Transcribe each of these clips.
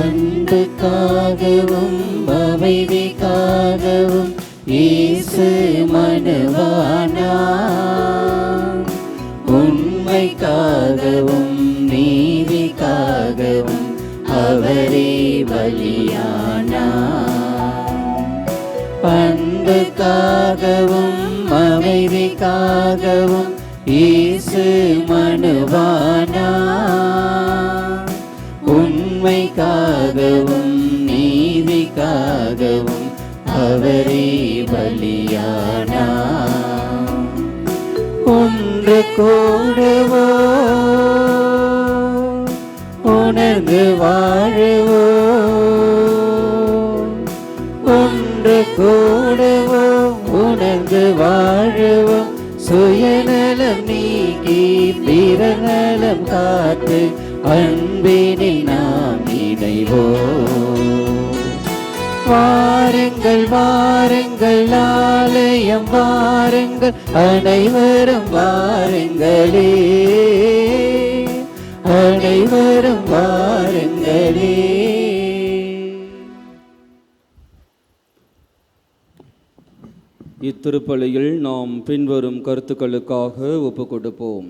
அன்புக்காகவும் அமைதிக்காகவும் இயேசு மனுவானார். உண்மைக்காகவும் நீதிக்காகவும் அவரே பலியானார். அன்புக்காகவும் அமைதிக்காகவும் இயேசு மனுவானார். உண்மைக்காகவும் நீதிக்காகவும் அவரே பலியானார். ஒன்று கூடுவோ உணர்ந்து வாழுவோ, ஒன்று கூடுவோ உணர்ந்து வாழுவோ, சுயநலம் நீக்கி பிறநலம் காத்து அன்பினில் நாம் இணைவோம். வாருங்கள் வாருங்கள் ஆலயம் வாருங்கள், அனைவரும் வாருங்களே, அனைவரும் வாருங்களே. இத்திருப்பலியில் நாம் பின்வரும் கருத்துக்களுக்காக ஒப்பு கொடுப்போம்.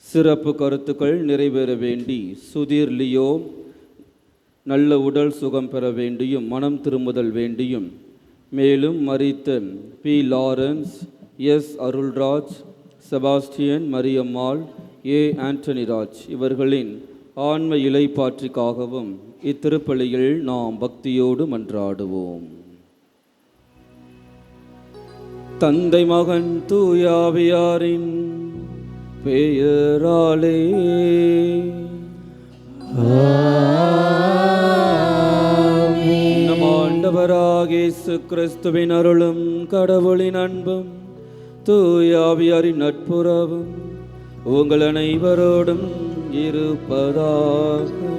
சிறப்பு கருத்துக்கள் நிறைவேற வேண்டி சுதீர் லியோ நல்ல உடல் சுகம் பெற வேண்டியும் மனம் திரும்புதல் வேண்டியும், மேலும் மரித்த P Lawrence, S Arulraj, Sebastian Mariammal, A Antonyraj இவர்களின் ஆன்ம இளைப்பாற்றிக்காகவும் இத்திருப்பலியில் நாம் பக்தியோடு மன்றாடுவோம். தந்தை மகன் தூயாவியாரின் பெயராலே நம் ஆண்டவராகிய இயேசு கிறிஸ்துவின் அருளும் கடவுளின் அன்பும் தூயாவியாரின் நட்புறவும் உங்கள் அனைவரோடும் இருப்பதாக.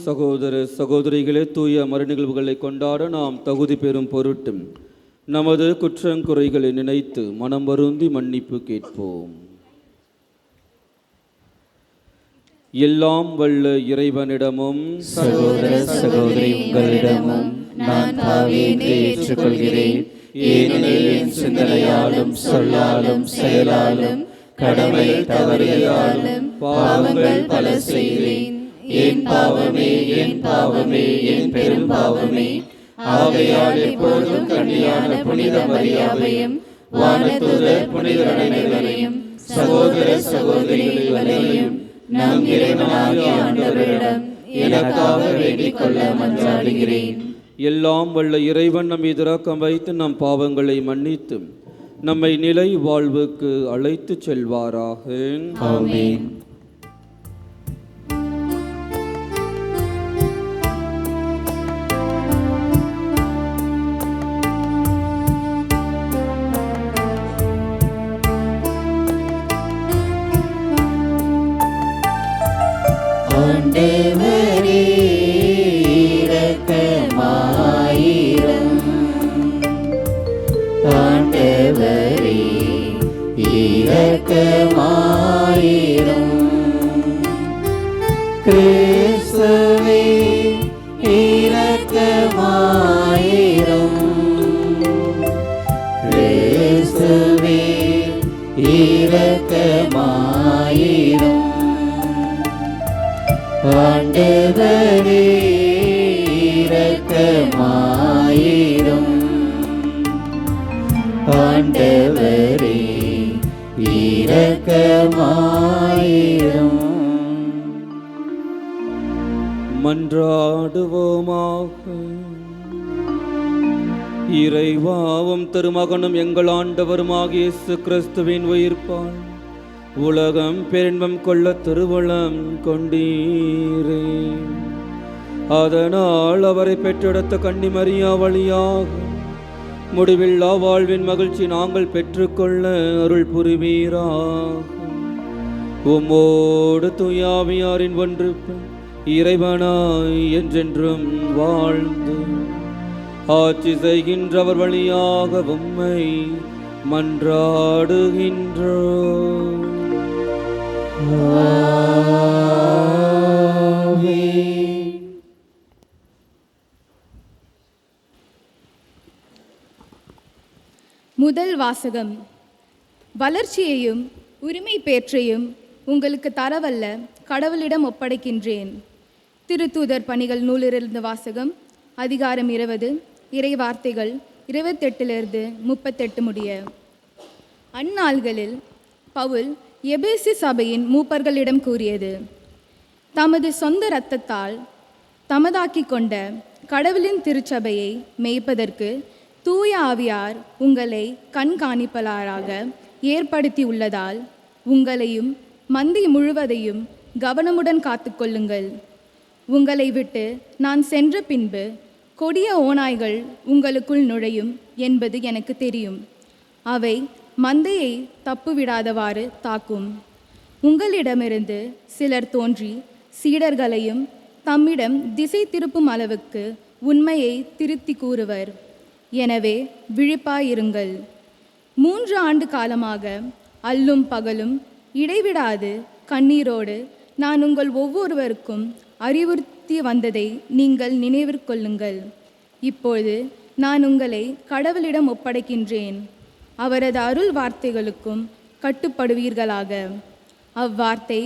சகோதர சகோதரிகளே, தூய மறுநிகழ்வுகளை கொண்டாட நாம் தகுதி பெறும் பொருட்டும் நமது குற்றங்குறைகளை நினைத்து மனம் வருந்தி மன்னிப்பு கேட்போம். எல்லாம் வல்ல இறைவனிடமும் சகோதர சகோதரி உங்களிடமும் நான் பாவியை ஏற்றுக்கொள்கிறேன். ஏனெனில் என் சிந்தனையாலும் சொல்லாலும் செயலாலும் கடமை தவறியதாலும் பாவங்கள் பல செய்தேன். என் பாவமே என் பாவமே என் பெரும் பாவமே. ஆகையால் எப்பொழுதும் கன்னியான புனித மரியாதையும் வானதூதர் புனிதர் அனைவரையும் சகோதர சகோதரிகளையும் நம் இறைவனாகிய ஆண்டவரிடம் எனக்காக வேண்டிக் கொள்ள மன்றாடுகிறேன். எல்லாம் வல்ல இறைவன் நம் மீது இரக்கம் வைத்து நம் பாவங்களை மன்னித்து நம்மை நிலை வாழ்வுக்கு அழைத்து செல்வாராக. ஆமென். ஆண்டவரே இரக்கமாயிரும். ஆண்டவரே இரக்கமாயிரும். கிறிஸ்துவே இரக்கமாயிரும். கிறிஸ்துவே இரக்கமாயிரும். ஆண்டவரே இரக்கமாயிரும். ஆண்டவரே இரக்கமாயிரும். மன்றாடுவோமாக. இறைவாவும் திருமகனும் எங்கள் ஆண்டவருமாகிய இயேசு கிறிஸ்துவின் உயிர்ப்பால் உலகம் பெருன்பம் கொள்ள திருவுளம் கொண்டீரே. அதனால் அவரை பெற்றெடுத்த கன்னிமரியா வழியாக முடிவில்லா வாழ்வின் மகிழ்ச்சி நாங்கள் பெற்றுக்கொள்ள அருள் புரிவீராக. உம்மோடு தூயாவியாரின் ஒன்றுப்பு இறைவனாய் என்றென்றும் வாழ்ந்து ஆட்சி செய்கின்றவர் வழியாக உம்மை மன்றாடுகின்றோம். முதல் வாசகம். வளர்ச்சியையும் உரிமை பேற்றையும் உங்களுக்கு தரவல்ல கடவுளிடம் ஒப்படைக்கின்றேன். திருத்தூதர் பணிகள் நூலிலிருந்து வாசகம். அதிகாரம் 20, இறை வார்த்தைகள் 28 38 முடிய. அந்நாள்களில் பவுல் எபேசு சபையின் மூப்பர்களிடம் கூறியது: தமது சொந்த இரத்தத்தால் தமதாக்கி கொண்ட கடவுளின் திருச்சபையை மேய்ப்பதற்கு தூய ஆவியார் உங்களை கண்காணிப்பாளராக ஏற்படுத்தி உள்ளதால் உங்களையும் மந்தை முழுவதையும் கவனமுடன் காத்துக்கொள்ளுங்கள். உங்களை விட்டு நான் சென்ற பின்பு கொடிய ஓநாய்கள் உங்களுக்குள் நுழையும் என்பது எனக்கு தெரியும். அவை மந்தையை தப்புவிடாதவாறு தாக்கும். உங்களிடமிருந்து சிலர் தோன்றி சீடர்களையும் தம்மிடம் திசை திருப்பும் அளவுக்கு உண்மையை திருத்தி கூறுவர். எனவே விழிப்பாயிருங்கள். 3 ஆண்டு காலமாக அல்லும் பகலும் இடைவிடாது கண்ணீரோடு நான் உங்கள் ஒவ்வொருவருக்கும் அறிவுறுத்தி வந்ததை நீங்கள் நினைவிற்கொள்ளுங்கள். இப்பொழுது நான் உங்களை கடவுளிடம் ஒப்படைக்கின்றேன். அவரது அருள் வார்த்தைகளுக்கும் கட்டுப்படுவீர்களாக. அவ்வார்த்தை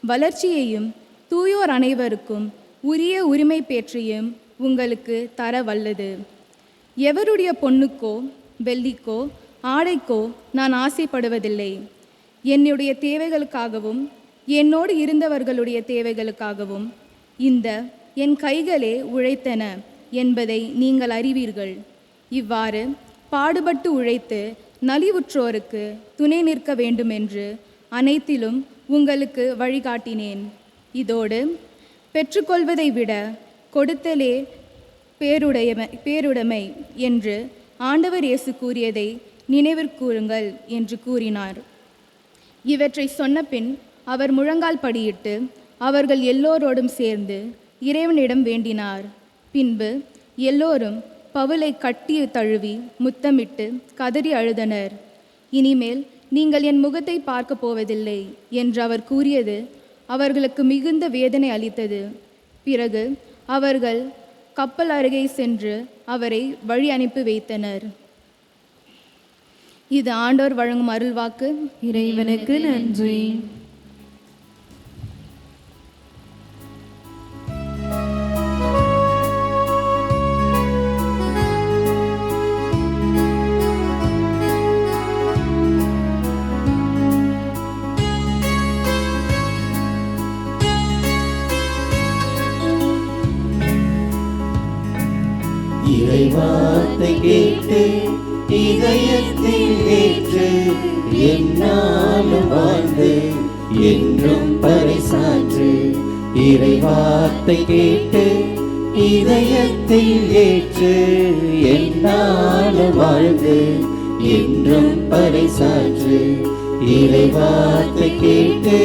வளர்ச்சியையும் தூயோர் அனைவருக்கும் உரிய உரிமை பேற்றையும் உங்களுக்கு தர வல்லது. எவருடைய பொன்னுக்கோ வெள்ளிக்கோ ஆடைக்கோ நான் ஆசைப்படுவதில்லை. என்னுடைய தேவைகளுக்காகவும் என்னோடு இருந்தவர்களுடைய தேவைகளுக்காகவும் இந்த என் கைகளே உழைத்தன என்பதை நீங்கள் அறிவீர்கள். இவ்வாறு பாடுபட்டு உழைத்து நலிவுற்றோருக்கு துணை நிற்க வேண்டுமென்று அனைத்திலும் உங்களுக்கு வழிகாட்டினேன். இதோடு பெற்றுக்கொள்வதை விட கொடுத்தலே பேருடைமை என்று ஆண்டவர் இயேசு கூறியதை நினைவிற்கூறுங்கள் என்று கூறினார். இவற்றை சொன்ன பின் அவர் முழங்கால் படியிட்டு அவர்கள் எல்லோரோடும் சேர்ந்து இறைவனிடம் வேண்டினார். பின்பு எல்லோரும் பவுலை கட்டி தழுவி முத்தமிட்டு கதறி அழுதனர். இனிமேல் நீங்கள் என் முகத்தை பார்க்க போவதில்லை என்று அவர் கூறியது அவர்களுக்கு மிகுந்த வேதனை அளித்தது. பிறகு அவர்கள் கப்பல் அருகே சென்று அவரை வழி அனுப்பி வைத்தனர். இது ஆண்டோர் வழங்கும் அருள்வாக்கு. இறைவனுக்கு நன்றி. இறைவார்த்தை கேட்டு இதயத்தில் ஏற்று என்னாலும் வாழ்ந்து என்றும் பறைசாற்று. இறைவார்த்தை கேட்டு இதயத்தில் ஏற்று என்னாலும் வாழ்ந்து என்றும் பறைசாற்று. இறைவார்த்தை கேட்டு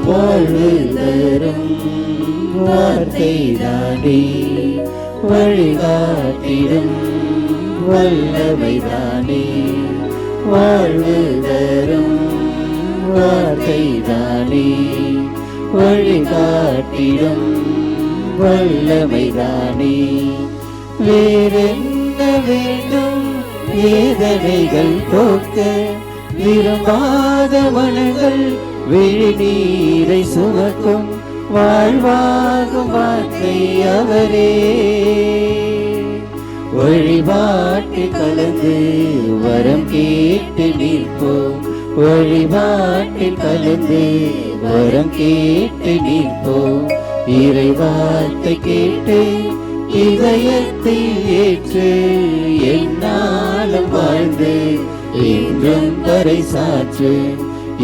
வாழ்வு தரும் வார்த்தைதானே, வழிகாட்டிடும் வல்லமைதானே. வாழ்வு தரும் வார்த்தைதானே, வழிகாட்டிடும் வல்லமைதானே. வேறென்ன வேண்டும் வேதனைகள் போக்க, விரும்பாத மனங்கள் விழிநீரை சுமக்கும் வாழ்வாகும் வார்த்தை அவரே. வழிபாட்டில் கலந்து வரம் கேட்டு நிற்போம், வழிபாட்டில் கலந்து வரம் கேட்டு நிற்போம். இறைவார்த்தை கேட்டு இதயத்தில் ஏற்று என்னாலும் வாழ்ந்து என்றும் பறைசாற்று.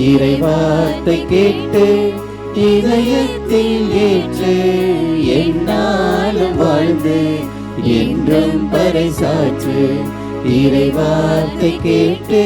இறைவார்த்தை கேட்டு இதயத்தில் ஏற்று என்னாலும் வாழ்ந்து என்றும் பறைசாற்று. இறைவார்த்தை கேட்டு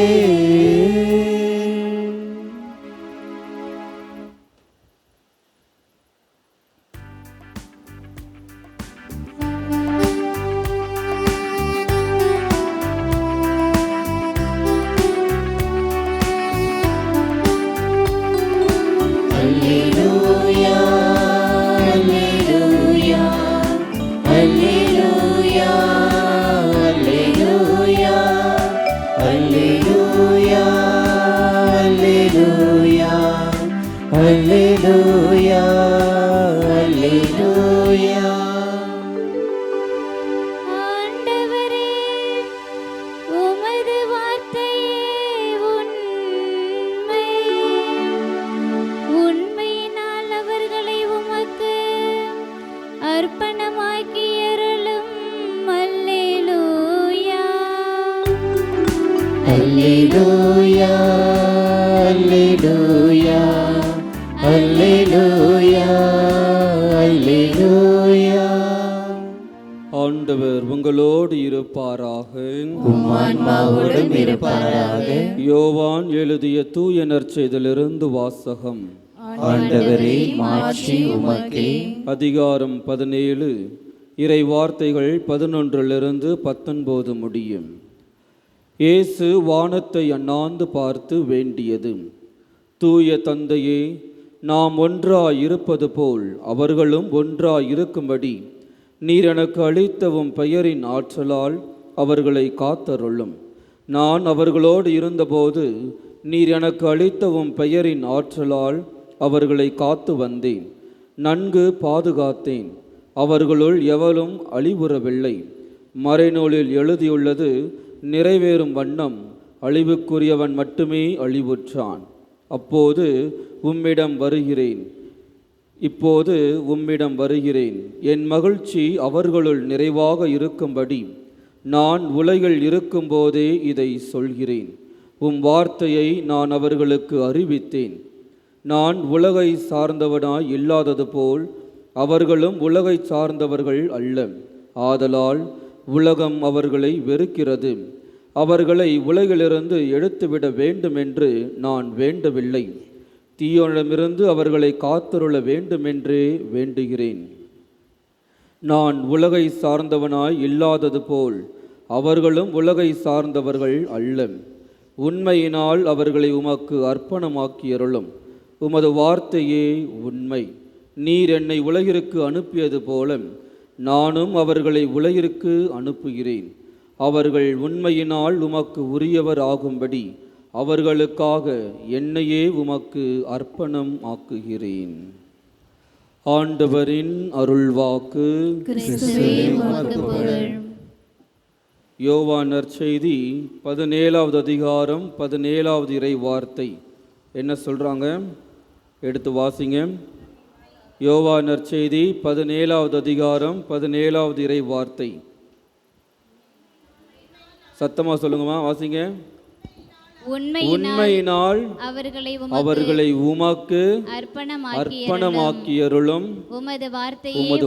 அல்லேலூயா அல்லேலூயா அல்லேலூயா அல்லேலூயா. ஆண்டவர் உங்களோடு இருப்பாராக. உம் ஆன்மாவோடும் இருப்பாராக. யோவான் எழுதிய தூய நற்செய்தியிலிருந்து வாசகம். ஆண்டவரே, மாட்சி உமக்கே. அதிகாரம் 17, இறை வார்த்தைகள் 11 19 முடியும். இயேசு வானத்தை அண்ணாந்து பார்த்து வேண்டியது: தூய தந்தையே, நாம் ஒன்றாய் இருப்பது போல் அவர்களும் ஒன்றாய் இருக்கும்படி நீர் எனக்கு அளித்தவும் பெயரின் ஆற்றலால் அவர்களை காத்தருளும். நான் அவர்களோடு இருந்தபோது நீர் எனக்கு அளித்தவும் பெயரின் ஆற்றலால் அவர்களை காத்து வந்தேன், நன்கு பாதுகாத்தேன். அவர்களுள் எவரும் அழிவுறவில்லை. மறைநூலில் எழுதியுள்ளது நிறைவேறும் வண்ணம் அழிவுக்குரியவன் மட்டுமே அழிவுற்றான். இப்போது உம்மிடம் வருகிறேன். என் மகிழ்ச்சி அவர்களுள் நிறைவாக இருக்கும்படி நான் உலகில் இருக்கும்போதே இதை சொல்கிறேன். உம் வார்த்தையை நான் அவர்களுக்கு அறிவித்தேன். நான் உலகை சார்ந்தவனாய் இல்லாதது போல் அவர்களும் உலகை சார்ந்தவர்கள் அல்ல. ஆதலால் உலகம் அவர்களை வெறுக்கிறது. அவர்களை உலகிலிருந்து எடுத்துவிட வேண்டுமென்று நான் வேண்டவில்லை, தீயோனிடமிருந்து அவர்களை காத்தருள வேண்டுமென்றே வேண்டுகிறேன். நான் உலகை சார்ந்தவனாய் இல்லாதது போல் அவர்களும் உலகை சார்ந்தவர்கள் அல்ல. உண்மையினால் அவர்களை உமக்கு அர்ப்பணமாக்கியருளும். உமது வார்த்தையே உண்மை. நீர் என்னை உலகிற்கு அனுப்பியது போல நானும் அவர்களை உலகிற்கு அனுப்புகிறேன். அவர்கள் உண்மையினால் உமக்கு உரியவர் ஆகும்படி அவர்களுக்காக என்னையே உமக்கு அர்ப்பணம் ஆக்குகிறேன். ஆண்டவரின் அருள்வாக்கு. யோவான் நற்செய்தி 17வது அதிகாரம் 17வது இறை வார்த்தை என்ன சொல்றாங்க? எடுத்து வாசிங்க. யோவான் நற்செய்தி 17வது அதிகாரம் 17வது இறை வார்த்தை. சத்தமா சொல்லுங்கம்மா, வாசிங்க. உண்மையினால் அவர்களை உமக்கு அர்ப்பணமாக்கியருளும். உமது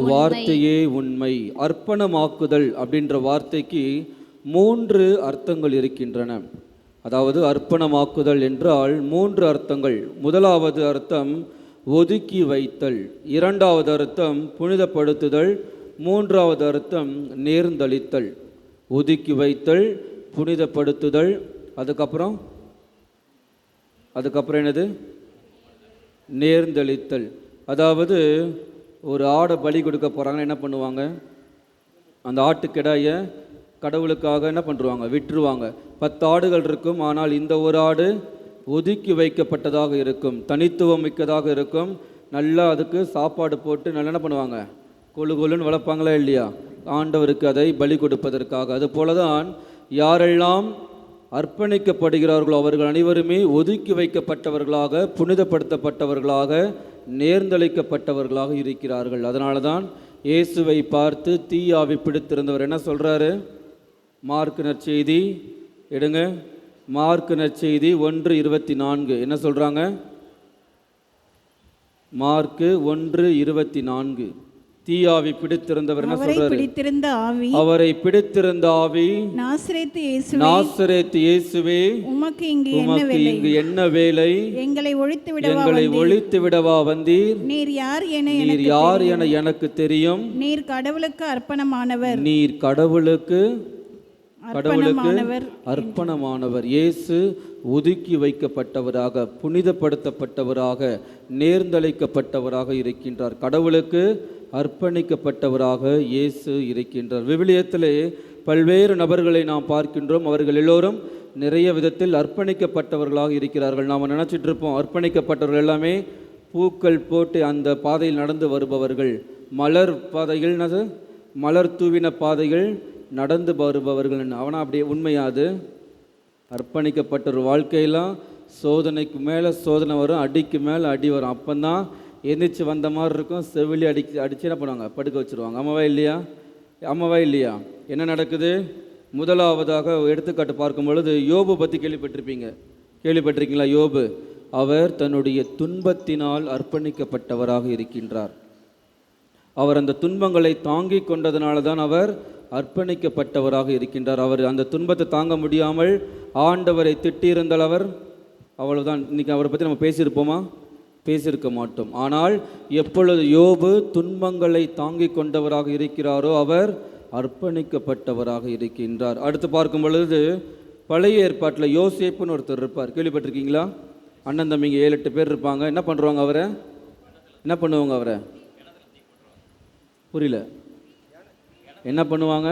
வார்த்தையே உண்மை. அர்ப்பணமாக்குதல் அப்படின்ற வார்த்தைக்கு 3 அர்த்தங்கள் இருக்கின்றன. அதாவது அர்ப்பணமாக்குதல் என்றால் 3 அர்த்தங்கள். முதலாவது அர்த்தம் ஒதுக்கி வைத்தல், இரண்டாவது அர்த்தம் புனிதப்படுத்துதல், மூன்றாவது அர்த்தம் நேர்ந்தளித்தல். ஒதுக்கி வைத்தல், புனிதப்படுத்துதல், அதுக்கப்புறம் என்னது? நேர்ந்தளித்தல். அதாவது ஒரு ஆடை பலி கொடுக்க போகிறாங்கன்னா என்ன பண்ணுவாங்க? அந்த ஆட்டுக்கிடாயை கடவுளுக்காக என்ன பண்ணுவாங்க? விட்டுருவாங்க. 10 ஆடுகள் இருக்கும், ஆனால் இந்த ஒரு ஆடு ஒதுக்கி வைக்கப்பட்டதாக இருக்கும், தனித்துவம் மிக்கதாக இருக்கும். நல்லா அதுக்கு சாப்பாடு போட்டு நல்லா என்ன பண்ணுவாங்க? கொழுன்னு வளர்ப்பாங்களா இல்லையா? ஆண்டவருக்கு அதை பலி கொடுப்பதற்காக. அதுபோல தான் யாரெல்லாம் அர்ப்பணிக்கப்படுகிறார்களோ அவர்கள் அனைவருமே ஒதுக்கி வைக்கப்பட்டவர்களாக, புனிதப்படுத்தப்பட்டவர்களாக, நேர்ந்தளிக்கப்பட்டவர்களாக இருக்கிறார்கள். அதனால தான் இயேசுவை பார்த்து தீயாவி பிடித்திருந்தவர் என்ன சொல்கிறாரு? மார்க்கு நற்செய்தி எடுங்க. மார்க்கு நற்செய்தி 1:24 என்ன சொல்கிறாங்க? மார்க்கு 1:24 தீயாவி பிடித்திருந்தவர் என்ன சொல்றாரு? அவரை பிடித்திருந்த ஆவி நாசரேத்து இயேசுவே, உமக்கு இங்கு என்ன வேலை? எங்களை ஒழித்து விடவா வந்தீர்? நீர் யார் என எனக்கு தெரியும். நீர் கடவுளுக்கு அர்ப்பணமானவர். இயேசு ஒதுக்கி வைக்கப்பட்டவராக, புனிதப்படுத்தப்பட்டவராக, நேர்ந்தளிக்கப்பட்டவராக இருக்கின்றார். கடவுளுக்கு அர்ப்பணிக்கப்பட்டவராக இயேசு இருக்கின்றார். விவிலியத்திலே பல்வேறு நபர்களை நாம் பார்க்கின்றோம். அவர்கள் எல்லோரும் நிறைய விதத்தில் அர்ப்பணிக்கப்பட்டவர்களாக இருக்கிறார்கள். நாம் நினச்சிட்டு இருப்போம் அர்ப்பணிக்கப்பட்டவர்கள் எல்லாமே பூக்கள் போட்டு அந்த பாதையில் நடந்து வருபவர்கள், மலர் பாதைகள், மலர் தூவின பாதைகள் நடந்து வருபவர்கள். அவனா அப்படியே உண்மையாது? அர்ப்பணிக்கப்பட்ட ஒரு வாழ்க்கையெல்லாம் சோதனைக்கு மேலே சோதனை வரும், அடிக்கு மேலே அடி வரும். அப்போந்தான் எந்திரிச்சு வந்த மாதிரி இருக்கும். செவிலி அடிச்சு என்ன பண்ணுவாங்க? படுக்க வச்சுருவாங்க. ஆமாவா இல்லையா? என்ன நடக்குது? முதலாவதாக எடுத்துக்காட்டு பார்க்கும் பொழுது யோபு பற்றி கேள்விப்பட்டிருக்கீங்களா? யோபு அவர் தன்னுடைய துன்பத்தினால் அர்ப்பணிக்கப்பட்டவராக இருக்கின்றார். அவர் அந்த துன்பங்களை தாங்கி கொண்டதனால தான் அவர் அர்ப்பணிக்கப்பட்டவராக இருக்கின்றார். அவர் அந்த துன்பத்தை தாங்க முடியாமல் ஆண்டவரை திட்டியிருந்தால் அவர் அவ்வளவுதான். இன்றைக்கி அவரை பற்றி நம்ம பேசியிருப்போமா? பேசியிருக்க மாட்டோம். ஆனால் எப்பொழுது யோபு துன்பங்களை தாங்கி கொண்டவராக இருக்கிறாரோ அவர் அர்ப்பணிக்கப்பட்டவராக இருக்கின்றார். அடுத்து பார்க்கும் பொழுது பழைய ஏற்பாட்டில் யோசேப்புன்னு ஒருத்தர் இருப்பார். கேள்விப்பட்டிருக்கீங்களா? அண்ணன் தம்பிங்க 7-8 பேர் இருப்பாங்க. என்ன பண்ணுவாங்க? என்ன பண்ணுவாங்க? புரியல. என்ன பண்ணுவாங்க?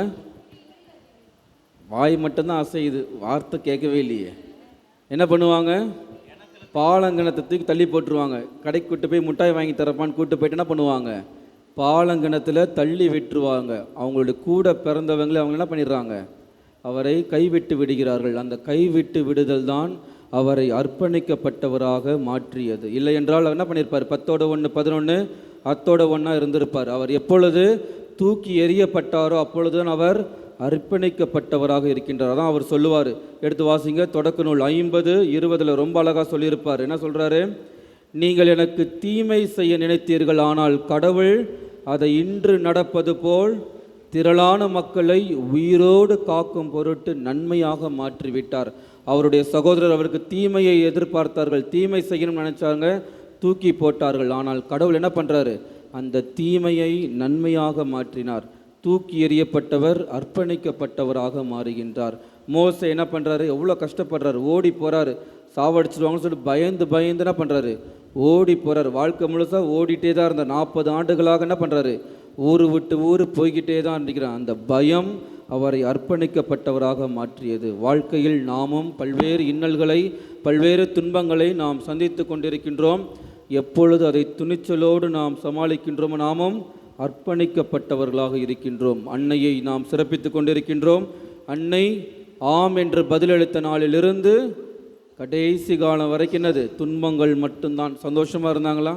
வாய் மட்டும்தான் அசையுது, வார்த்தை கேட்கவே இல்லையே. என்ன பண்ணுவாங்க? பாலங்கணத்தை தூக்கி தள்ளி போட்டுருவாங்க. கடைக்கு கூட்டு போய் மிட்டாய் வாங்கி தரப்பான்னு கூட்டு போயிட்டு என்ன பண்ணுவாங்க? பாலங்கணத்தில் தள்ளி விட்டுருவாங்க. அவங்களுடைய கூட பிறந்தவங்களே அவங்க என்ன பண்ணிடுறாங்க? அவரை கைவிட்டு விடுகிறார்கள். அந்த கைவிட்டு விடுதல் தான் அவரை அர்ப்பணிக்கப்பட்டவராக மாற்றியது. இல்லை என்றால் என்ன பண்ணியிருப்பார்? 10:1 11 அத்தோட ஒன்றா இருந்திருப்பார். அவர் எப்பொழுது தூக்கி எறியப்பட்டாரோ அப்பொழுதுதான் அவர் அர்ப்பணிக்கப்பட்டவராக இருக்கின்றார். அதான் அவர் சொல்லுவார். எடுத்து வாசிங்க, தொடக்க நூல் 50:20 ரொம்ப அழகாக சொல்லியிருப்பார். என்ன சொல்கிறாரு? நீங்கள் எனக்கு தீமை செய்ய நினைத்தீர்கள், ஆனால் கடவுள் அதை இன்று நடப்பது போல் திரளான மக்களை உயிரோடு காக்கும் பொருட்டு நன்மையாக மாற்றிவிட்டார். அவருடைய சகோதரர் அவருக்கு தீமையை எதிர்பார்த்தார்கள், தீமை செய்யணும்னு நினைச்சாங்க, தூக்கி போட்டார்கள். ஆனால் கடவுள் என்ன பண்ணுறாரு? அந்த தீமையை நன்மையாக மாற்றினார். தூக்கி எறியப்பட்டவர் அர்ப்பணிக்கப்பட்டவராக மாறுகின்றார். மோசே என்ன பண்ணுறாரு? எவ்வளோ கஷ்டப்படுறாரு, ஓடி போகிறாரு, சாவடிச்சிருவாங்கன்னு சொல்லிட்டு பயந்து என்ன பண்ணுறாரு? ஓடி போகிறார். வாழ்க்கை முழுசாக ஓடிட்டே தான் இருந்தார். 40 ஆண்டுகளாக என்ன பண்ணுறாரு? ஊர் விட்டு ஊர் போய்கிட்டே தான் இருக்கிறார். அந்த பயம் அவரை அர்ப்பணிக்கப்பட்டவராக மாற்றியது. வாழ்க்கையில் நாமும் பல்வேறு இன்னல்களை, பல்வேறு துன்பங்களை நாம் சந்தித்து கொண்டிருக்கின்றோம். எப்பொழுது அதை துணிச்சலோடு நாம் சமாளிக்கின்றோமோ நாமும் அர்ப்பணிக்கப்பட்டவர்களாக இருக்கின்றோம். அன்னையை நாம் சிறப்பித்து கொண்டிருக்கின்றோம். அன்னை ஆம் என்று பதிலளித்த நாளிலிருந்து கடைசி காலம் வரைக்கும் என்னது? துன்பங்கள் மட்டும்தான். சந்தோஷமாக இருந்தாங்களா?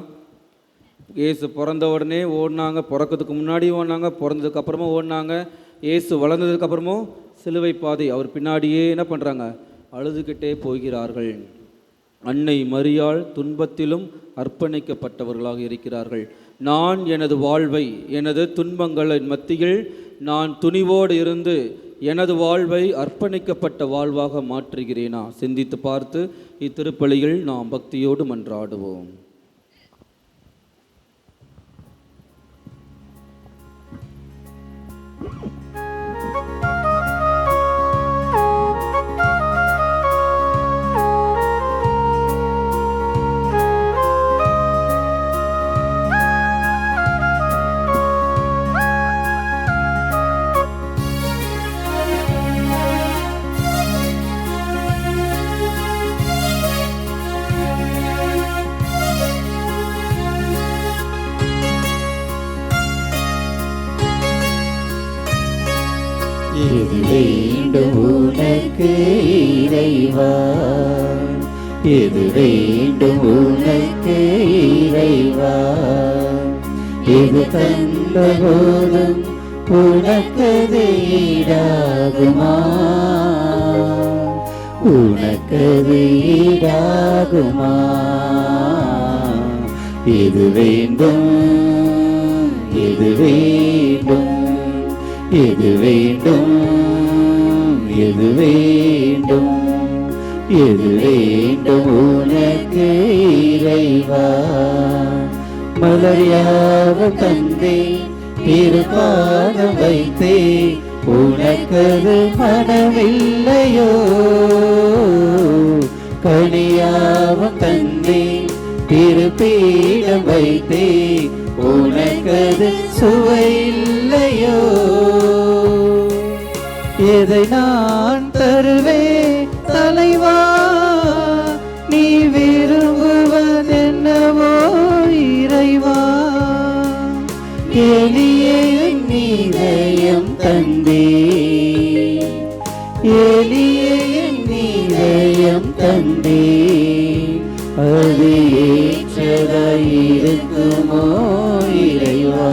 இயேசு பிறந்த உடனே ஓடினாங்க, பிறக்கிறதுக்கு முன்னாடி ஓடினாங்க, பிறந்ததுக்கு அப்புறமா ஓடினாங்க, இயேசு வளர்ந்ததுக்கு அப்புறமும் சிலுவை பாதை அவர் பின்னாடியே என்ன பண்ணுறாங்க? அழுதுகிட்டே போகிறார்கள். அன்னை மரியாள் துன்பத்திலும் அர்ப்பணிக்கப்பட்டவர்களாக இருக்கிறார்கள். நான் எனது வாழ்வை, எனது துன்பங்களின் மத்தியில் நான் துணிவோடு இருந்து எனது வாழ்வை அர்ப்பணிக்கப்பட்ட வாழ்வாக மாற்றுகிறேனா? சிந்தித்து பார்த்து இத்திருப்பலியில் நாம் பக்தியோடு மன்றாடுவோம். இது வேண்டும் உனக்கு இறைவா, இது வேண்டும் உனக்கு இறைவா, இது தந்த போதும் உனக்கது ஈடாகுமா, உனக்கது ஈடாகுமா? இது வேண்டும், இது வேண்டும், இது வேண்டும், இது வேண்டும், இது வேண்டும் உனக்கு இறைவா. மலரியாக தந்தே திருப்பாதம் வைத்தே உனக்கது மனமில்லையோ, கனியாவும் தந்தே திருப்பீடம் வைத்தே உனக்கது சுவையில்லையோ. எதை நான் தருவேன் தலைவா, நீ விரும்புவதென்னவோ இறைவா. எளிய இதயம் தந்தே, எளிய இதயம் தந்தே, அது ஏற்றதாயிருக்குமோ இறைவா.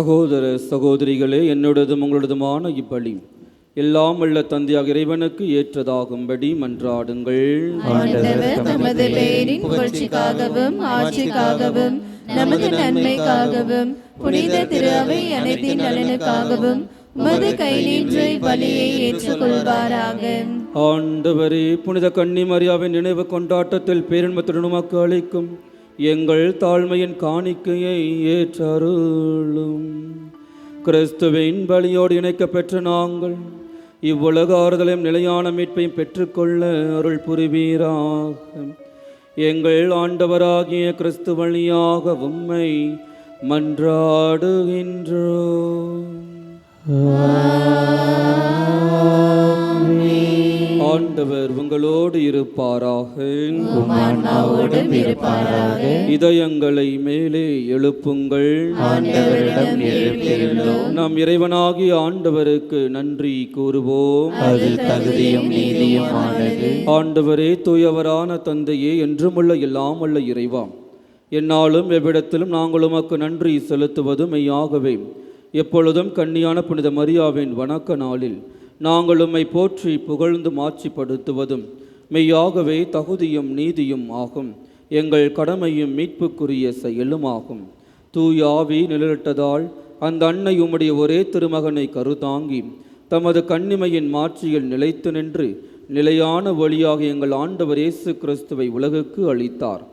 சகோதர சகோதரிகளே, என்னுடையதும் உங்களுடையதுமான இப்பலி எல்லாம் உள்ள தந்தையாக இறைவனுக்கு ஏற்றதாகும்படி மன்றாடுங்கள். ஆண்டவர் தமது பெயரின் புகழ்ச்சிக்காகவும் ஆட்சிக்காகவும் நமது நன்மைக்காகவும் புனித திரு அவை அனைத்தின் நலனுக்காகவும் உமது கை நீற்றை பலியை ஏற்றுக்கொள்வாராக. ஆண்டவரே, புனித கன்னி மரியாவின் நினைவு கொண்டாட்டத்தில் பேரின்பத்துடன் உமக்கு அளிக்கும் எங்கள் தாழ்மையின் காணிக்கையை ஏற்றருளும். கிறிஸ்துவின் பலியோடு இணைக்கப்பெற்ற நாங்கள் இவ்வுலக ஆறுதலையும் நிலையான மீட்பையும் பெற்றுக்கொள்ள அருள் புரிவீராக. எங்கள் ஆண்டவராகிய கிறிஸ்து வழியாக உம்மை மன்றாடுகின்றோம். ஆண்டவர் உங்களோடு இருப்பாராக. இதயங்களை மேலே எழுப்புங்கள். நம் இறைவனாகிய ஆண்டவருக்கு நன்றி கூறுவோம். அது தகுதியும் நீதியுமானது. ஆண்டவரே, தூயவரான தந்தையே, என்றுமுள்ள எல்லாம் உள்ள இறைவா, எந்நாளும் எவ்விடத்திலும் நாங்கள் உமக்கு நன்றி செலுத்துவது மெய்யாகவே எப்பொழுதும் கன்னியான புனித மரியாவின் வணக்க நாளில் நாங்கள் உம்மை போற்றி புகழ்ந்து மாட்சிப்படுத்துவதும் மெய்யாகவே தகுதியும் நீதியும் ஆகும். எங்கள் கடமையும் மீட்புக்குரிய செயலும் ஆகும். தூய ஆவி நிழலிட்டதால் அந்த அன்னை உம்முடைய ஒரே திருமகனை கருதாங்கி தமது கன்னிமையின் மாட்சியில் நிலைத்து நின்று நிலையான வழியாக எங்கள் ஆண்டவர் இயேசு கிறிஸ்துவை உலகுக்கு அளித்தார்.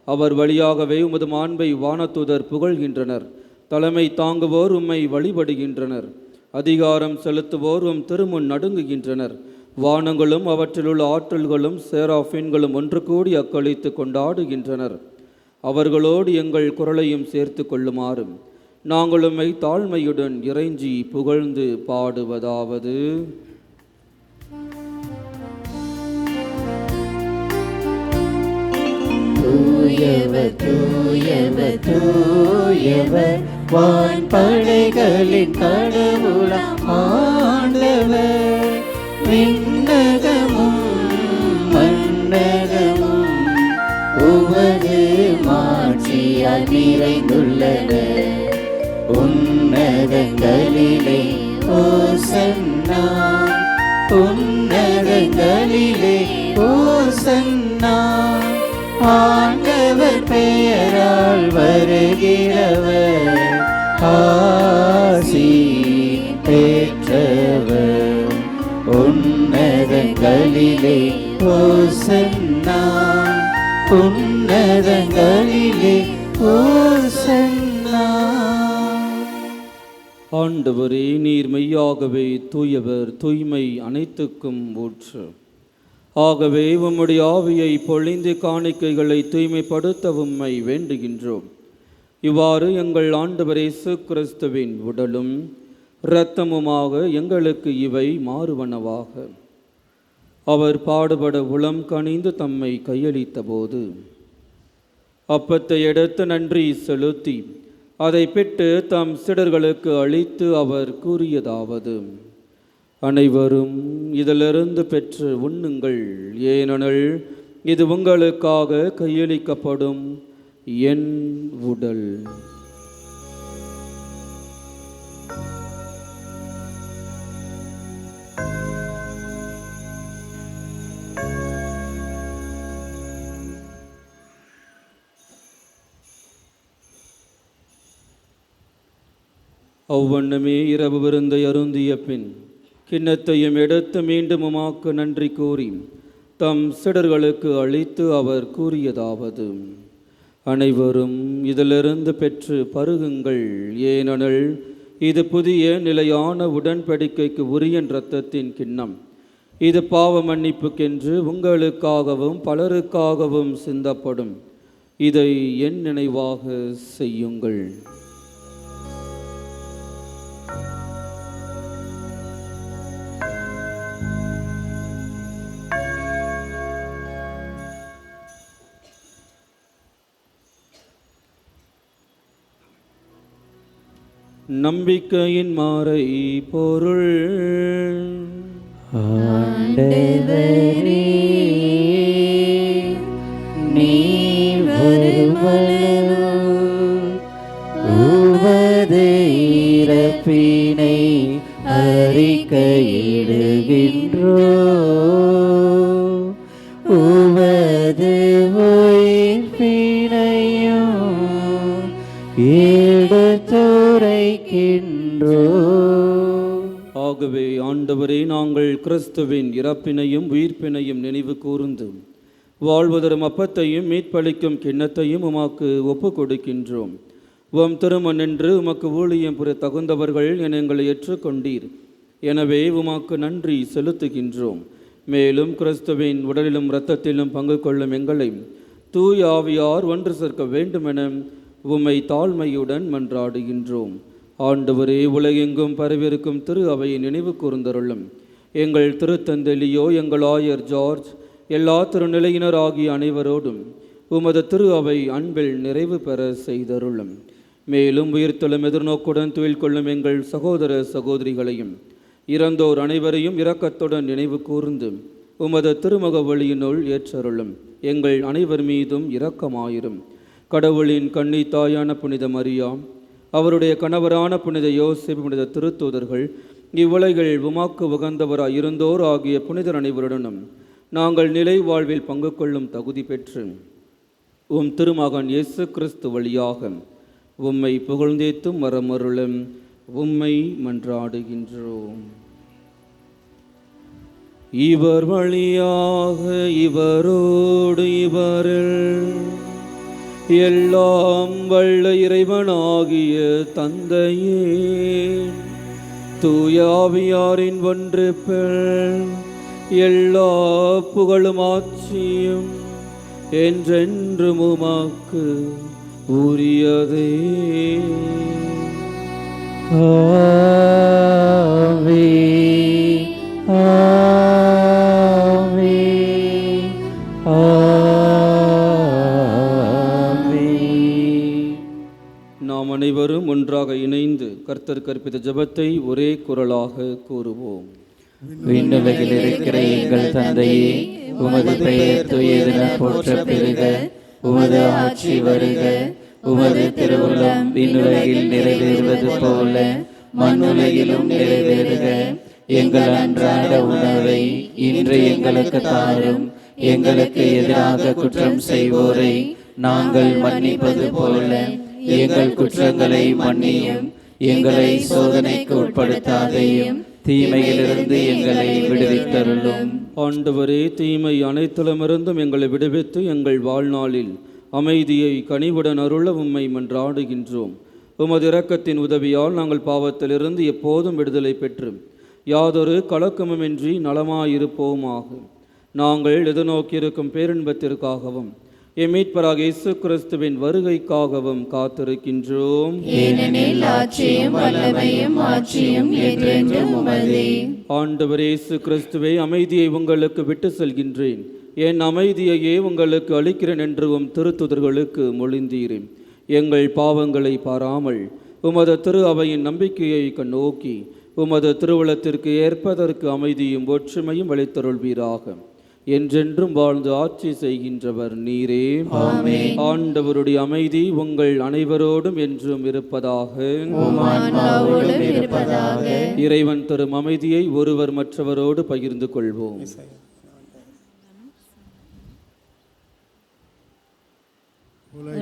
அவர் வழியாகவே உமது மாண்பை வானதூதர் புகழ்கின்றனர். தலைமை தாங்குவோர் உம்மை வழிபடுகின்றனர். அதிகாரம் செலுத்துவோர் உம் திருமுன் நடுங்குகின்றனர். வானங்களும் அவற்றிலுள்ள ஆற்றல்களும் சேராஃபின்களும் ஒன்று கூடி அக்களித்து கொண்டாடுகின்றனர். அவர்களோடு எங்கள் குரலையும் சேர்த்து கொள்ளுமாறும் நாங்கள் உம்மை தாழ்மையுடன் இறைஞ்சி புகழ்ந்து பாடுவதாவது: தூயவர் தூயவர் தூயவர் வான்படைகளின் கடவுளாம் ஆண்டவர். விண்ணகமும் மண்ணகமும் உமது மாட்சியால் நிறைந்துள்ளன. உன்னதங்களிலே ஓசன்னா, உன்னதங்களிலே ஓசன்னா. ஆண்டவர் பெயரால் வருகிறவர் ஆசி பெற்றவர். உன்னதங்களிலே ஓசன்னா, உன்னதங்களிலே ஓசன்னா. ஆண்டவரே, நீர் மெய்யாகவே தூயவர், தூய்மை அனைத்துக்கும் ஊற்று. ஆகவே உம்முடைய ஆவியை பொழிந்து காணிக்கைகளை தூய்மைப்படுத்த உம்மை வேண்டுகின்றோம். இவ்வாறு எங்கள் ஆண்டவர் இயேசு கிறிஸ்துவின் உடலும் இரத்தமுமாக எங்களுக்கு இவை மாறுவனவாக. அவர் பாடுபட உளம் கனிந்து தம்மை கையளித்த போது அப்பத்தை எடுத்து நன்றி செலுத்தி அதை பிட்டு தம் சீடர்களுக்கு அளித்து அவர் கூறியதாவது: அனைவரும் இதிலிருந்து பெற்று உண்ணுங்கள், ஏனெனில் இது உங்களுக்காக கையளிக்கப்படும் என் உடல். அவ்வண்ணமே இரவு விருந்தை அருந்திய பின் கிண்ணத்தையும் எடுத்து மீண்டும் உமாக்கு நன்றி கூறி தம் சீடர்களுக்கு அளித்து அவர் கூறியதாவது: அனைவரும் இதிலிருந்து பெற்று பருகுங்கள், ஏனெனில் இது புதிய நிலையான உடன்படிக்கைக்கு உரிய இரத்தத்தின் கிண்ணம். இது பாவ மன்னிப்புக்கென்று உங்களுக்காகவும் பலருக்காகவும் சிந்தப்படும். இதை என் நினைவாக செய்யுங்கள். நம்பிக்கையின் மாறை பொருள். ஆண்டவரே, நீர் வருமளவு உமது இறப்பினை அறிக்கையிடுகின்றோ, உமது உயிர்ப்பினையும் எடுத்துரைக்கின்றோ. ஆகவே ஆண்டவரே, நாங்கள் கிறிஸ்துவின் இறப்பினையும் உயிர்ப்பினையும் நினைவு கூர்ந்து வாழ்வதரும் அப்பத்தையும் மீட்பளிக்கும் கிண்ணத்தையும் உமக்கு ஒப்பு கொடுக்கின்றோம். உம் திருமண் என்று உமக்கு ஊழியம் புரிய தகுந்தவர்கள் என எங்களை ஏற்றுக்கொண்டீர். எனவே உமக்கு நன்றி செலுத்துகின்றோம். மேலும் கிறிஸ்துவின் உடலிலும் இரத்தத்திலும் பங்கு கொள்ளும் எங்களை தூய ஆவியார் ஒன்று சேர்க்க வேண்டுமென உம்மை தாழ்மையுடன் மன்றாடுகின்றோம். ஆண்டவரே, உலகெங்கும் பரவியிருக்கும் திரு அவையை நினைவு கூர்ந்தருளும். எங்கள் திருத்தந்தை லியோ, எங்கள் ஆயர் ஜார்ஜ், எல்லா திருநிலையினர் ஆகிய அனைவரோடும் உமது திரு அவை அன்பில் நிறைவு பெற செய்தருளும். மேலும் உயிர்த்தெழும் எதிர்நோக்குடன் துயில் கொள்ளும் எங்கள் சகோதர சகோதரிகளையும் இறந்தோர் அனைவரையும் இரக்கத்துடன் நினைவு கூர்ந்து உமது திருமுக வழியினுள் ஏற்றருளும். எங்கள் அனைவர் மீதும் இரக்கமாயிரும். கடவுளின் கன்னி தாயான புனித மரியா, அவருடைய கணவரான புனித யோசேப்பு, புனித திருத்தூதர்கள், இவ்வுலகில் உமாக்கு உகந்தவராய் இருந்தோர் ஆகிய புனிதர் அனைவருடனும் நாங்கள் நிலை வாழ்வில் பங்கு கொள்ளும் தகுதி பெற்று உம் திருமகன் இயேசு கிறிஸ்து வழியாக உம்மை புகழ்ந்தேத்தும் வரமருளும் உம்மை மன்றாடுகின்றோம். இவர் வழியாக இவரோடு இவரில் எல்லாம் வல்ல இறைவனாகிய தந்தையே, தூய ஆவியாரின் ஒன்றிப்பில் எல்லா புகழும் ஆட்சியும் என்றென்றும் உமக்கு உரியதே. ஆமென், ஆமென், ஆமென். நாம் அனைவரும் ஒன்றாக இணைந்து கர்த்தர் கற்பித்த ஜெபத்தை ஒரே குரலாக கூறுவோம். விண்ணுலகில் இருக்கிற எங்கள் தந்தையே, உமது பெயர் தூயதென போற்ற பெறுக. உமது ஆட்சி வருக. உமது திருவுளம் விண்ணுலகில் நிறைவேறுவது போல மண்ணுலகிலும் நிறைவேறுக. எங்கள் அன்றாட உணவை இன்று எங்களுக்கு தாரும். எங்களுக்கு எதிராக குற்றம் செய்வோரை நாங்கள் மன்னிப்பது போல எங்கள் குற்றங்களை மன்னியும். எங்களை சோதனைக்கு உட்படுத்தாதையும், தீமையிலிருந்து எங்களை விடுவித்தருளும். ஆண்டவரே, தீமை அனைத்திலுமிருந்தும் எங்களை விடுவித்து எங்கள் வாழ்நாளில் அமைதியை கனிவுடன் அருள உம்மை மன்றாடுகின்றோம். உமது இரக்கத்தின் உதவியால் நாங்கள் பாவத்திலிருந்து எப்போதும் விடுதலை பெற்று யாதொரு கலக்கமுமின்றி நலமாயிருப்போமாக. நாங்கள் எதிர்நோக்கியிருக்கும் பேரின்பத்திற்காகவும் எம் மீட்பராக இயேசு கிறிஸ்துவின் வருகைக்காகவும் காத்திருக்கின்றோம். ஏனெனில் ஆட்சியும் வல்லமையும் ஆட்சியும் என்றென்றும் உமதே. ஆண்டவர் இயேசு கிறிஸ்துவை, அமைதியை உங்களுக்கு விட்டு செல்கின்றேன், என் அமைதியையே உங்களுக்கு அளிக்கிறேன் என்று உம் திருத்துதர்களுக்கு மொழிந்தீரேன். எங்கள் பாவங்களை பாராமல் உமது திரு அவையின் நம்பிக்கையை கண்ணோக்கி உமது திருவுளத்திற்கு ஏற்பதற்கு அமைதியும் ஒற்றுமையும் அளித்தருள்வீராக. என்றென்றும் வாழ்ந்து ஆட்சி செய்கின்றவர் நீரே. ஆண்டவருடைய அமைதி உங்கள் அனைவரோடும் என்றும் இருப்பதாக. இறைவன் தரும் அமைதியை ஒருவர் மற்றவரோடு பகிர்ந்து கொள்வோம்.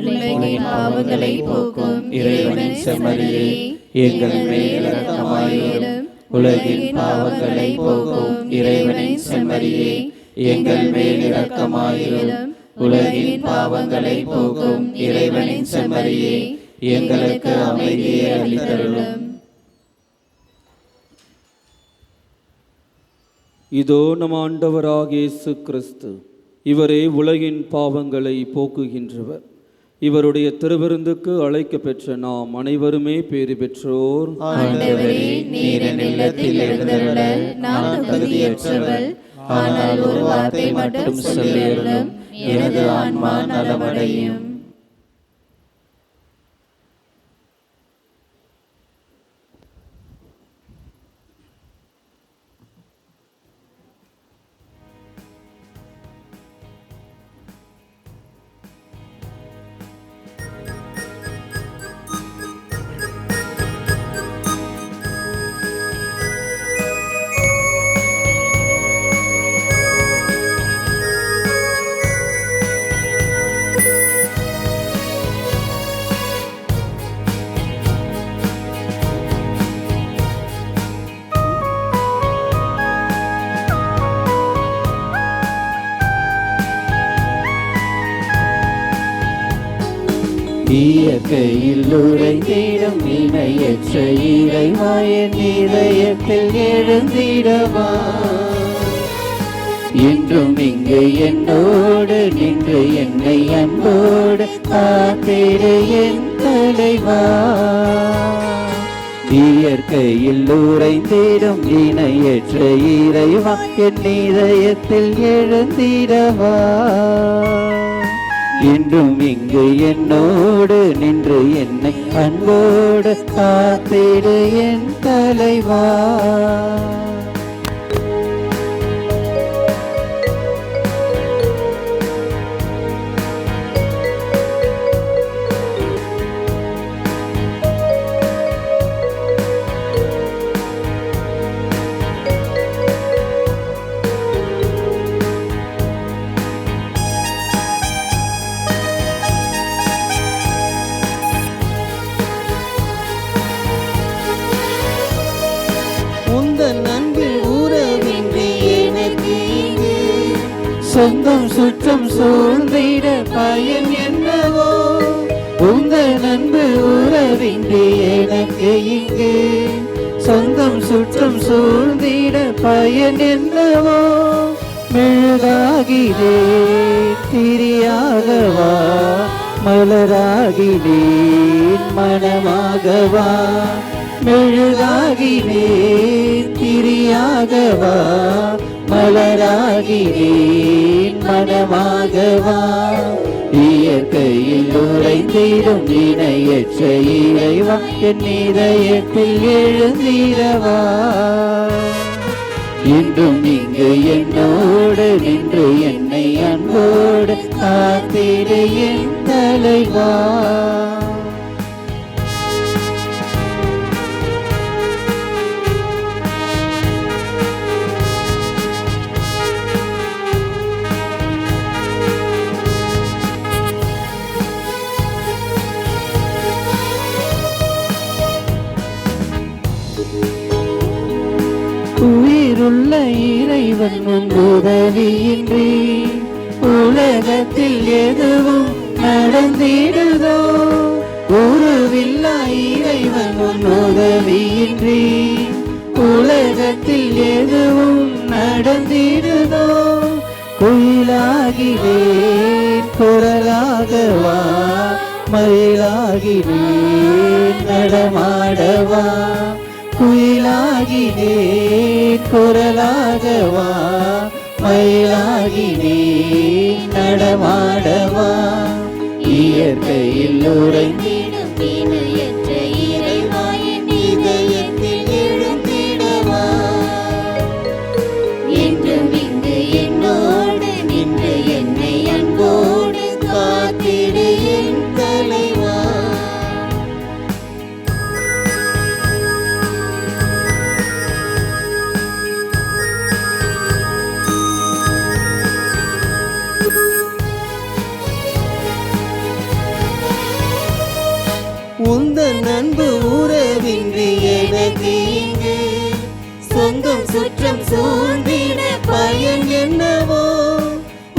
உலகின் பாவங்களை போக்கும் இறைவனின் செம்மறியே, எங்கள் மேல் இரக்கமாயிரும். உலகின் பாவங்களை போக்கும் இறைவனின் செம்மறியே, எங்கள் மேல் இரக்கமாயிரும். உலகின் பாவங்களை போக்கும் இறைவனின் செம்மறியே, எங்களுக்கு அமைதியை அளித்தருளும். இதோ நம் ஆண்டவராகிய இயேசு கிறிஸ்து, இவரே உலகின் பாவங்களை போக்குகின்றவர். இவருடைய திருவிருந்துக்கு அழைக்க பெற்ற நாம் அனைவருமே பேறு பெற்றோர். ஆண்டவரே, நீர் என் இல்லத்தில் எழுந்தருள நான் தகுதியற்றவள். ஆனால் ஒரு வார்த்தை மட்டும் சொல்லியருளும், எனது ஆன்மா நலமடையும். இயற்கையில் உறைந்திடும் இணையற்ற இறைவா என் இதயத்தில் எழுந்திடவா. என்றும் இங்கு என்னோடு நின்று என்னை அன்போடு காத்திடு என் தலைவா. இயற்கையில் உறைந்திடும் இணையற்ற இறைவா என் இதயத்தில் எழுந்திடவா. என்றும் இங்கு என்னோடு நின்று என்னை அன்போடு காத்திடு என் தலைவா. சொந்தம் சுற்றம் சூழ்ந்திட பயன் என்னவோ. உங்கள் அன்பு உறவின்றி எனக்கு இங்கு சொந்தம் சுற்றம் சூழ்ந்திட பயன் என்னவோ. மெழுகாகிலே திரியாகவா மலராகினேன் மனமாகவா. மெழுகாகிலே திரியாகவா மலராகினேன் மனமாகவா. இயற்கையில் உறைந்திடும் இணையற்ற இறைவா என் இதயத்தில் எழுந்திடவா. என்றும் இங்கு என்னோடு நின்று என்னை அன்போடு காத்திடு என் தலைவா. உயிருள்ள இறைவன் உன் உதவியின்றி உலகத்தில் எதுவும் நடந்திடுதோ. உருவில்லா இறைவன் உன் உதவியின்றி உலகத்தில் எதுவும் நடந்திடுதோ. குயிலாகினேன் குரலாகவா மயிலாகினேன் நடமாடவா. குயிலாகினேன் குரலாகவா மயிலாகினேன் நடமாடவா. இயற்கையில் உறைந்திடும் இணையற்ற இறைவா என் இதயத்தில் எழுந்திடவா. என்றும் இங்கு என்னோடு நின்று என்னை அன்போடு காத்திடு என் தலைவா. உந்தன் அன்பு உறவின்றி எனக்கு இங்கு சொந்தம் சுற்றம் சூழ்ந்திட பயன் என்னவோ.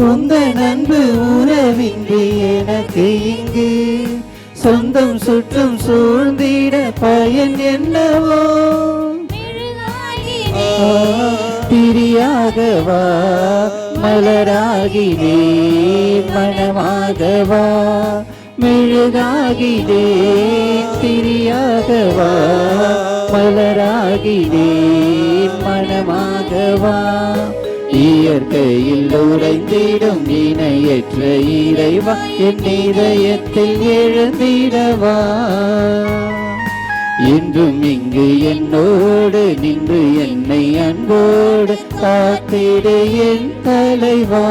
உந்தன் அன்பு உறவின்றி எனக்கு இங்கு சொந்தம் சுற்றம் சூழ்ந்திட பயன் என்னவோ. திரியாகவா மலராகினேன் மனமாகவா. மெழுகாகினேன் திரியாகவா மலராகினேன் மனமாகவா. இயற்கையில் உறைந்திடும் இணையற்ற இறைவா என் இதயத்தில் எழுந்திடவா. என்றும் இங்கு என்னோடு நின்று என்னை அன்போடு காத்திடு என் தலைவா.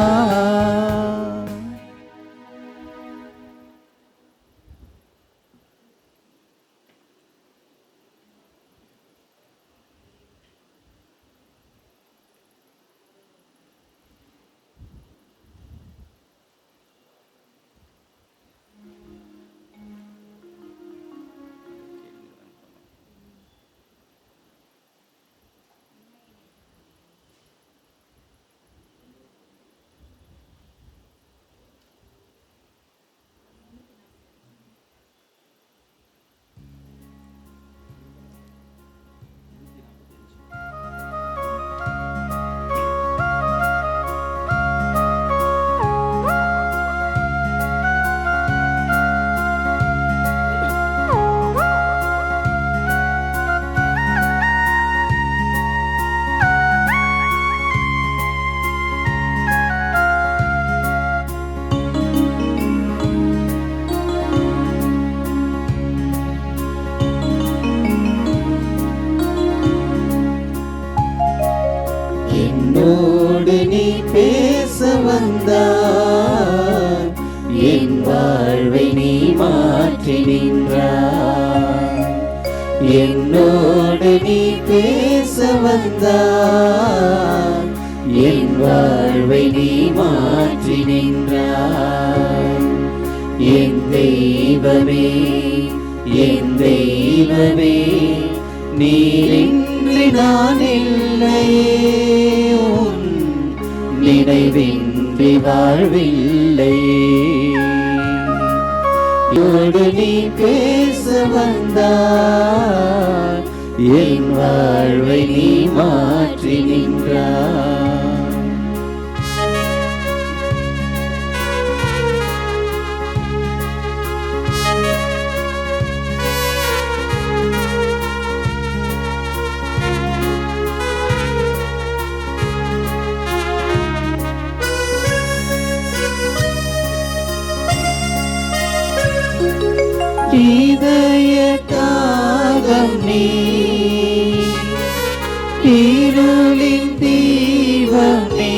என்னோடு நீ பேச வந்தாய், என் வாழ்வை நீ மாற்றி நின்றாய். என்னோடு நீ பேச வந்தாய், என் வாழ்வை நீ மாற்றி நின்றாய். என் தெய்வமே, என் தெய்வமே, நீரின்றி நான் இல்லையே, உன் நினைவின்றி வாழ்வில்லையே. என்னோடு நீ பேச வந்தாய், என் வாழ்வை நீ மாற்றி நின்றாய். இதய தாகம் நீ, இருளின் தீபம் நீ,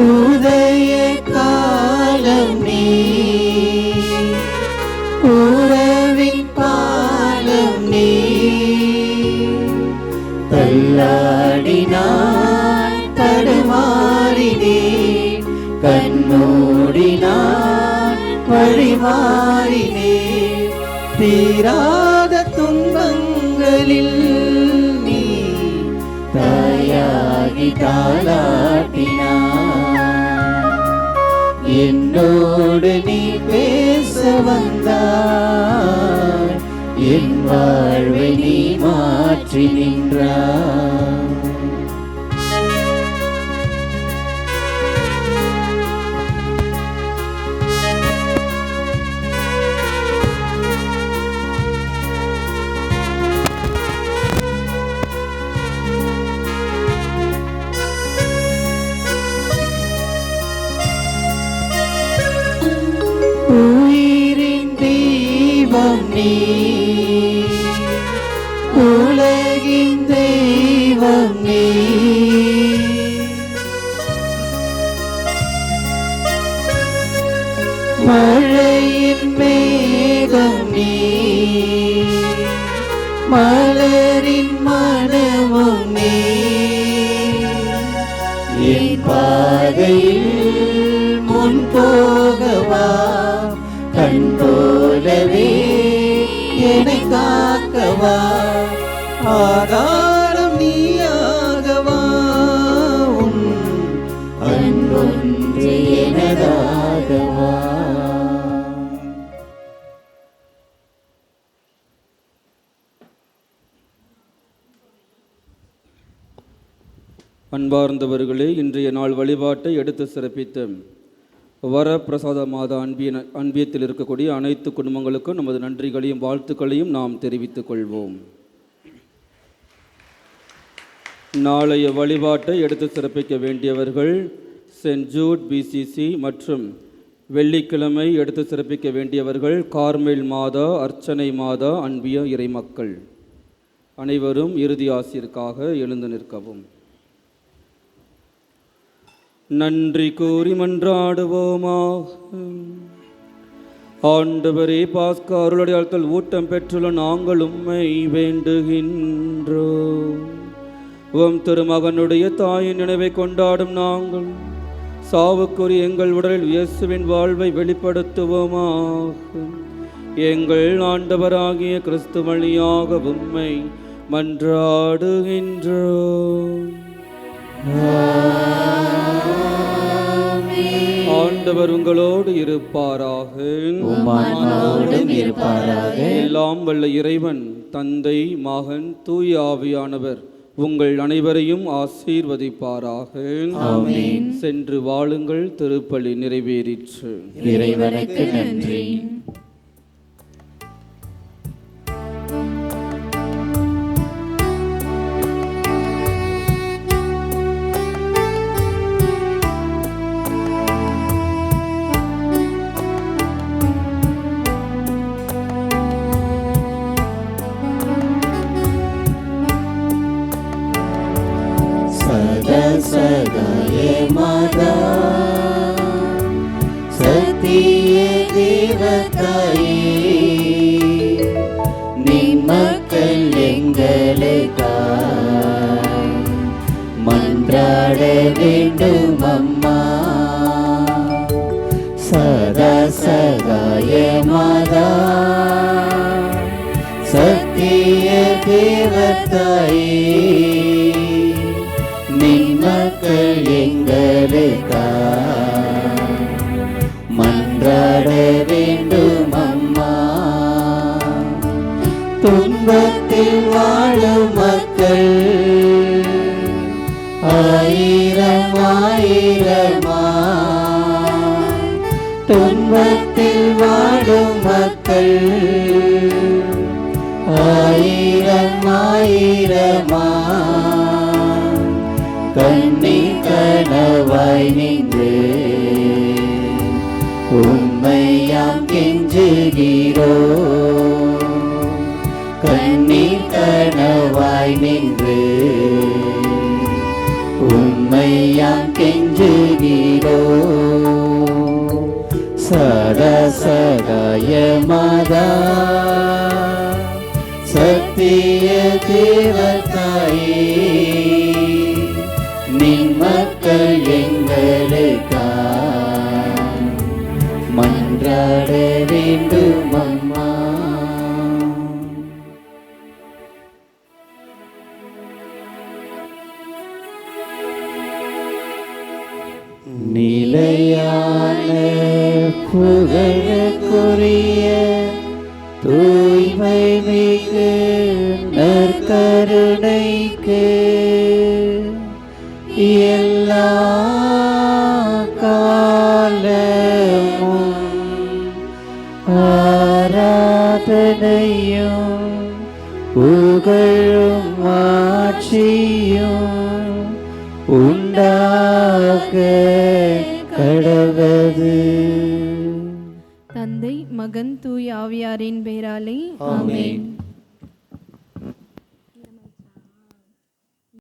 உதய காலம் நீ, உறவின் பாலம் நீ. தள்ளாடினான் தடுமாறினேன், கண்மூடினான் வழிமாறினேன். தீராத துன்பங்களில் நீ தாயாகி தாளாட்டினான். என்னோடு நீ பேச வந்தாய், என் வாழ்வை நீ மாற்றி நின்றாய். உயிரின் தெய்வம் நீ, உலகின் தெய்வம் நீ. மழையின் மேகம் நீ, மலரின் மனமும் நீ. என் பாதையில் முன் போகவா, கண் போலவே என்னை காக்கவா. ஆதாரம் நீயாகவா, உன் அன்பொன்று எனதாகவா. அன்பார்ந்தவர்களே, இன்றைய நாள் வழிபாட்டை எடுத்து சிறப்பித்த வரப்பிரசாத மாத அன்பியத்தில் இருக்கக்கூடிய அனைத்து குடும்பங்களுக்கும் நமது நன்றிகளையும் வாழ்த்துக்களையும் நாம் தெரிவித்துக் கொள்வோம். நாளைய வழிபாட்டை எடுத்து சிறப்பிக்க வேண்டியவர்கள் சென்ட் ஜூட் பிசிசி மற்றும் வெள்ளிக்கிழமை எடுத்து சிறப்பிக்க வேண்டியவர்கள் கார்மேல் மாதா, அர்ச்சனை மாதா, அன்பிய இறைமக்கள். அனைவரும் இறுதி ஆசிற்காக எழுந்து நிற்கவும். நன்றி கூறி மன்றாடுவோமாக. ஆண்டவரே, பாஸ்கா அருளடையாளத்தால் ஊட்டம் பெற்றுள்ள நாங்கள் உம்மை வேண்டுகின்றோம். உம் திருமகனுடைய தாயின் நினைவை கொண்டாடும் நாங்கள் சாவுக்குரிய எங்கள் உடலில் இயேசுவின் வாழ்வை வெளிப்படுத்துவோமாக. எங்கள் ஆண்டவராகிய கிறிஸ்து வழியாக உம்மை மன்றாடுகின்றோம். ஆண்டவர் உங்களோடு இருப்பாராக. எல்லாம் வல்ல இறைவன் தந்தை, மகன், தூய ஆவியானவர் உங்கள் அனைவரையும் ஆசீர்வதிப்பாராக. சென்று வாழுங்கள். திருப்பலி நிறைவேறிற்று. இறைவனுக்கு நன்றி. தேவதாயே நின் மக்கள் எங்களுக்காய் மன்றாட வேண்டும் அம்மா. சதா சகாய மாதா சத்திய தேவதாயே நின் மக்கள் எங்களுக்காய் மன்றாட வேண்டும் அம்மா. துன்பத்தில் வாழும் மக்கள் ஆயிரம் ஆயிரமாய், துன்பத்தில் வாழும் மக்கள் ஆயிரம் ஆயிரமாய், கண்ணீர் கனவாய் நின்று உம்மையாம் கெஞ்சுகிறோம். கண்ணீர் கனவாய் நின்று உம்மையாம் கெஞ்சுகிறோம். சதா சகாய மாதா சத்திய தேவதாயே நின் மக்கள் எங்களுக்காய் மன்றாட வேண்டும் அம்மா. நிலையான புகழுக்குரிய தூய்மை மிகு நற்கருணைக்கு எல்லா காலமும் ஆராதனையும் புகழும் ஆட்சியும் உண்டாக கடவது. தந்தை மகன் தூய் ஆவியாரின் பெயராலே ஆமென்.